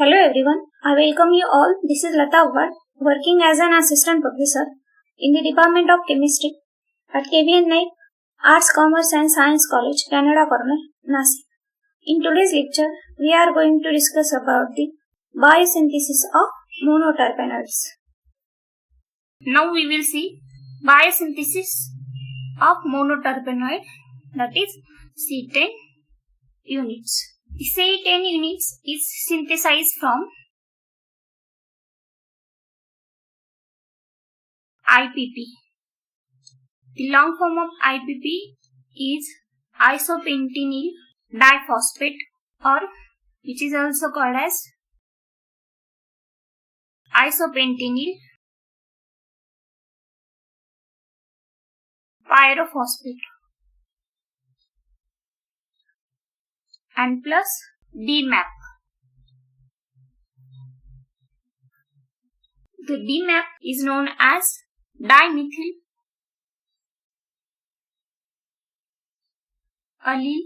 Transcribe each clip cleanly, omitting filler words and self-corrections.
Hello everyone, I welcome you all. This is Lata Avhad, working as an assistant professor in the Department of Chemistry at KVN Naik Arts, Commerce and Science College, Canada Corner, Nasik. In today's lecture, we are going to discuss about the biosynthesis of monoterpenoids. Now we will see biosynthesis of monoterpenoid, that is C10 units. The C10 units is synthesized from IPP. The long form of IPP is isopentenyl diphosphate, or which is also called as isopentenyl pyrophosphate, and plus DMAP. The DMAP is known as dimethyl allyl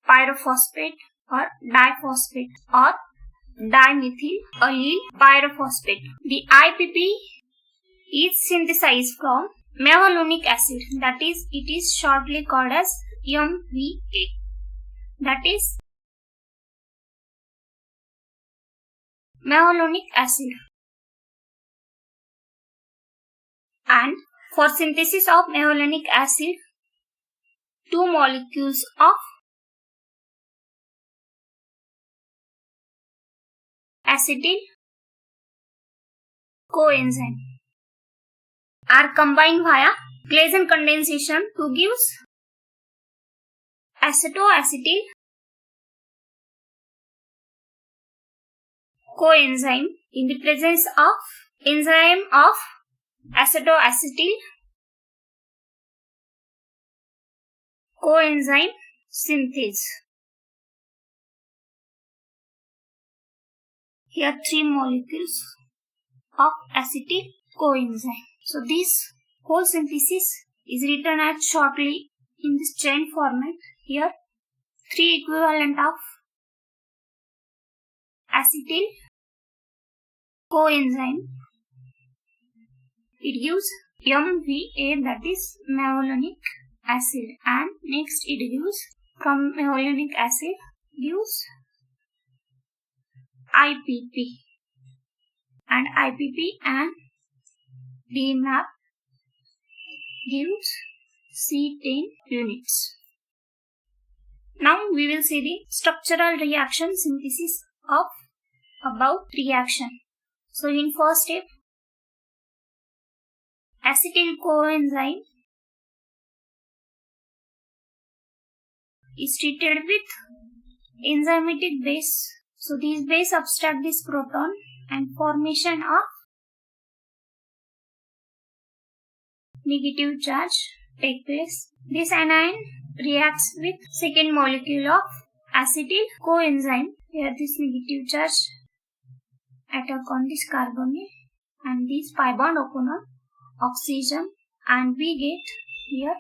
pyrophosphate or diphosphate or dimethyl allyl pyrophosphate. The IPP is synthesized from mevalonic acid, that is, it is shortly called as MVA, that is mevalonic acid. And for synthesis of mevalonic acid, two molecules of acetyl coenzyme are combined via Claisen condensation to give acetoacetyl coenzyme in the presence of enzyme of acetoacetyl coenzyme synthase. Here three molecules of acetyl coenzyme. So this whole synthesis is written as shortly in this chain format. Here three equivalent of acetyl coenzyme. It gives MVA, that is mevalonic acid, and next it gives from mevalonic acid gives IPP, and IPP and DMAP gives C10 units. Now we will see the structural reaction synthesis of above reaction. So in first step, acetyl coenzyme is treated with enzymatic base. So these base subtract this proton and formation of negative charge take place. This anion reacts with second molecule of acetyl coenzyme. Here this negative charge attack on this carbonyl and this pi bond open on oxygen, and we get here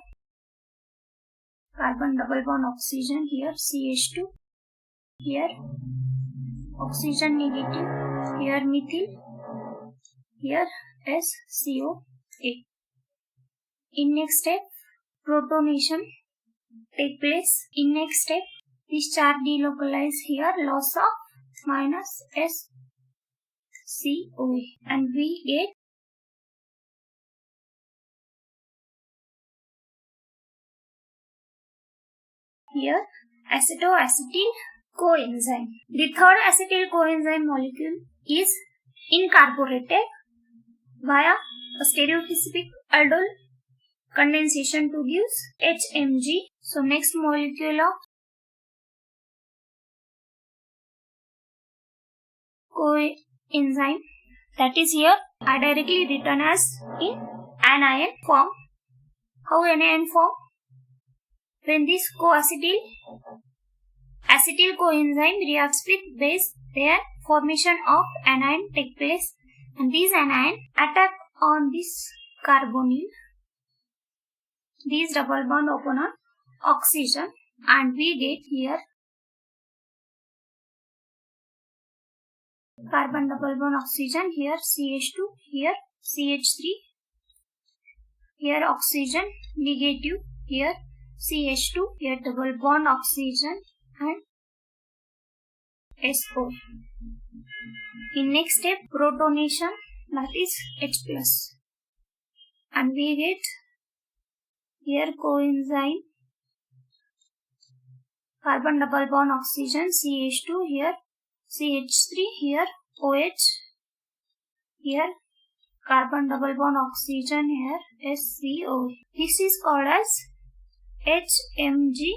carbon double bond oxygen, here CH2, here oxygen negative, here methyl, here SCO8. In next step, protonation take place. In next step, this charge delocalize here, loss of minus SCO8, and we get here acetoacetyl coenzyme. The third acetyl coenzyme molecule is incorporated via a stereophilic aldol condensation to give HMG. So next molecule of coenzyme, that is here are directly written as in anion form. How anion form? When this acetyl coenzyme reacts with base, their formation of anion take place, and these anion attack on this carbonyl, these double bond open on oxygen, and we get here carbon double bond oxygen, here CH2, here CH3, here oxygen negative, here CH2, here double bond oxygen and SO. In next step, protonation, that is H plus, and we get here coenzyme carbon double bond oxygen CH2, here CH3, here OH, here carbon double bond oxygen, here SCO. This is called as HMG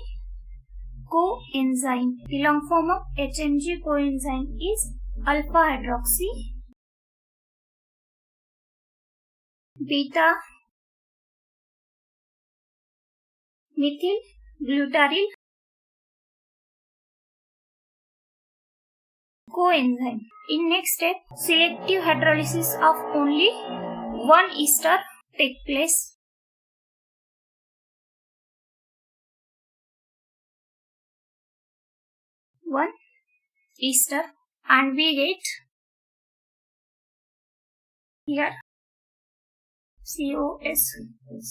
coenzyme. The long form of HMG coenzyme is alpha hydroxy beta methyl glutaryl coenzyme. In next step, selective hydrolysis of only one ester take place. One ester, and we get here COS,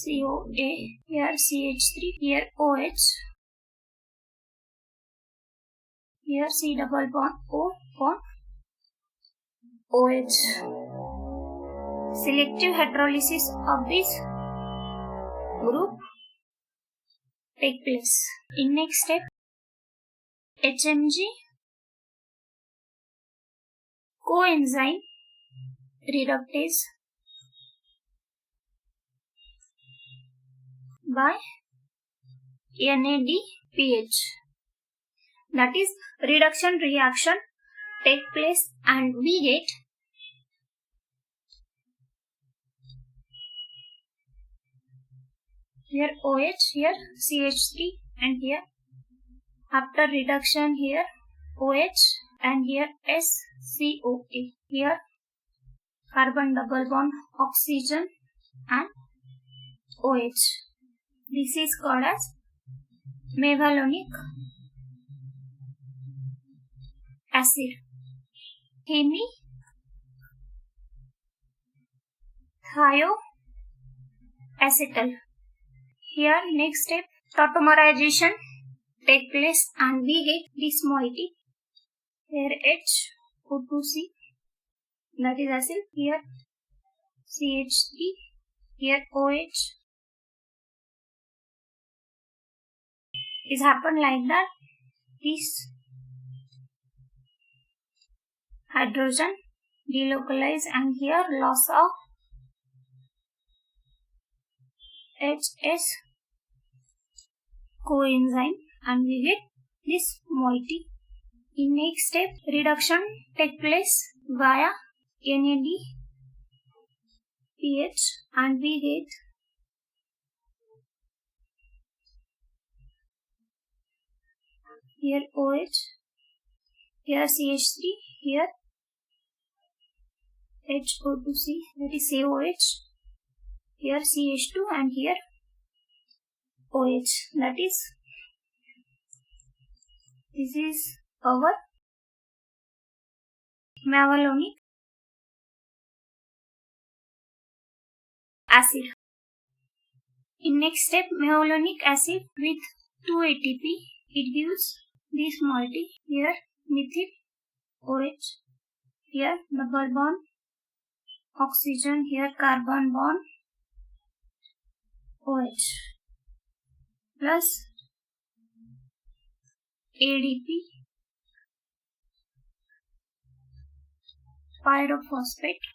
COA, here CH3, here OH, here C double bond O bond OH. Selective hydrolysis of this group take place. In next step, HMG coenzyme reductase by NADPH. That is, reduction reaction take place and we get here OH, here CH3 and here after reduction here OH and here SCOA. Here carbon double bond oxygen and OH. This is called as mevalonic acid. Thioacetal. Here next step, tautomerization take place and we get this moiety. Here HO2C, that is acid. Here CH3, here OH. It happened like that. This hydrogen delocalize and here loss of HS coenzyme and we get this moiety. In next step, reduction take place via NADPH and we get here OH, here CH3, here HO2C, that is COH, here CH2 and here OH. That is, this is our mevalonic acid. In next step, mevalonic acid with 2 ATP, it gives this moiety. Here methyl OH, here double bond oxygen, here carbon bond OH plus ADP pyrophosphate.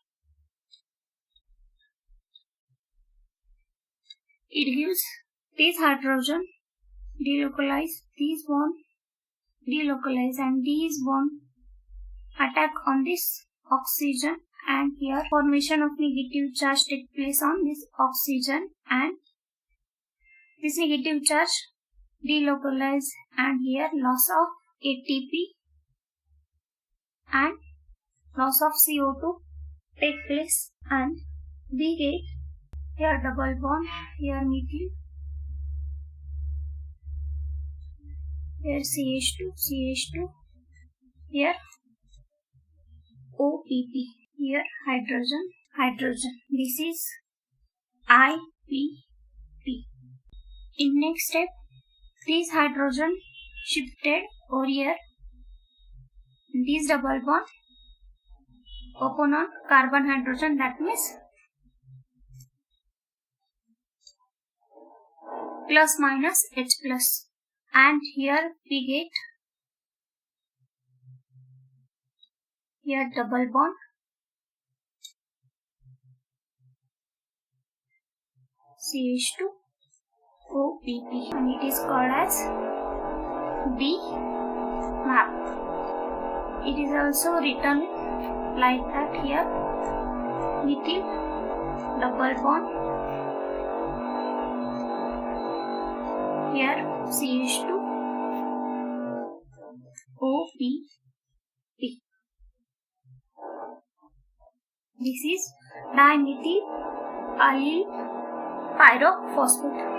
It gives this hydrogen delocalize, these bond delocalize and these bond attack on this oxygen and here formation of negative charge take place on this oxygen and this negative charge delocalize and here loss of ATP and loss of CO2 take place and we get here double bond, here methyl, here CH2, here OPP. Here hydrogen. This is IPP. In next step, this hydrogen shifted over here. This double bond open on carbon hydrogen, that means plus minus H plus, and here we get here double bond CH2 OPP, and it is called as D map. It is also written like that here, methyl double bond here CH2 OPP. This is dimethyl allyl pyrophosphate.